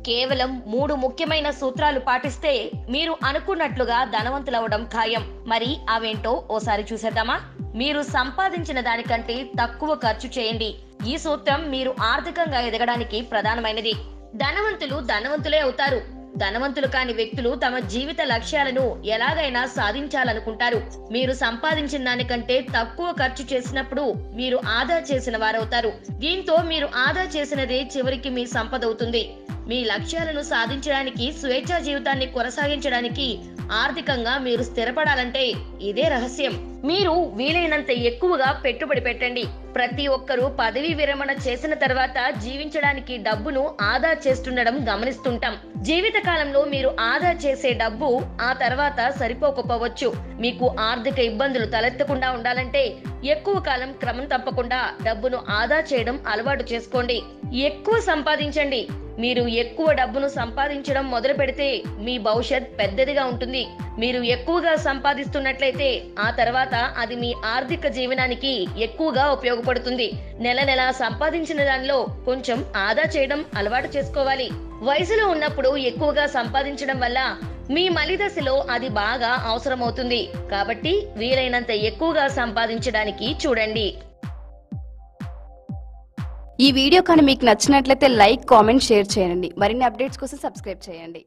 కేవలం 3 ముఖ్యమైన సూత్రాలు పాటిస్తే మీరు అనుకున్నట్లుగా ధనవంతులవడం ఖాయం. మరి అవేంటో ఓసారి చూసేద్దామా? మీరు సంపాదించిన దానికంటే తక్కువ ఖర్చు చేయండి. ఈ సూత్రం మీరు ఆర్థికంగా ఎదగడానికి ప్రధానమైనది. ధనవంతులు ధనవంతులే అవుతారు. ధనవంతులు కాని వ్యక్తులు తమ జీవిత లక్ష్యాలను ఎలాగైనా సాధించాలనుకుంటారు. మీరు సంపాదించిన దానికంటే తక్కువ ఖర్చు చేసినప్పుడు మీరు ఆదా చేసిన వారవుతారు. దీంతో మీరు ఆదా చేసినదే చివరికి మీ సంపద అవుతుంది. మీ లక్ష్యాలను సాధించడానికి, స్వేచ్ఛా జీవితాన్ని కొనసాగించడానికి ఆర్థికంగా మీరు స్థిరపడాలంటే ఇదే రహస్యం. మీరు వీలైనంత ఎక్కువగా పెట్టుబడి పెట్టండి. ప్రతి ఒక్కరూ పదవీ విరమణ చేసిన తర్వాత జీవించడానికి డబ్బును ఆదా చేస్తుండడం గమనిస్తుంటాం. జీవిత కాలంలో మీరు ఆదా చేసే డబ్బు ఆ తర్వాత సరిపోకపోవచ్చు. మీకు ఆర్థిక ఇబ్బందులు తలెత్తకుండా ఉండాలంటే ఎక్కువ కాలం క్రమం తప్పకుండా డబ్బును ఆదా చేయడం అలవాటు చేసుకోండి. ఎక్కువ సంపాదించండి. మీరు ఎక్కువ డబ్బును సంపాదించడం మొదలు పెడితే మీ భవిష్యత్ పెద్దదిగా ఉంటుంది. మీరు ఎక్కువగా సంపాదిస్తున్నట్లయితే ఆ తర్వాత అది మీ ఆర్థిక జీవనానికి ఎక్కువగా ఉపయోగపడుతుంది. నెల నెల సంపాదించిన దానిలో కొంచెం ఆదా చేయడం అలవాటు చేసుకోవాలి. వయసులో ఉన్నప్పుడు ఎక్కువగా సంపాదించడం వల్ల మీ మలి దశలో అది బాగా అవసరమవుతుంది. కాబట్టి వీలైనంత ఎక్కువగా సంపాదించడానికి చూడండి. ఈ వీడియో కానీ మీకు నచ్చినట్లయితే లైక్, కామెంట్, షేర్ చేయండి. మరిన్ని అప్డేట్స్ కోసం సబ్స్క్రైబ్ చేయండి.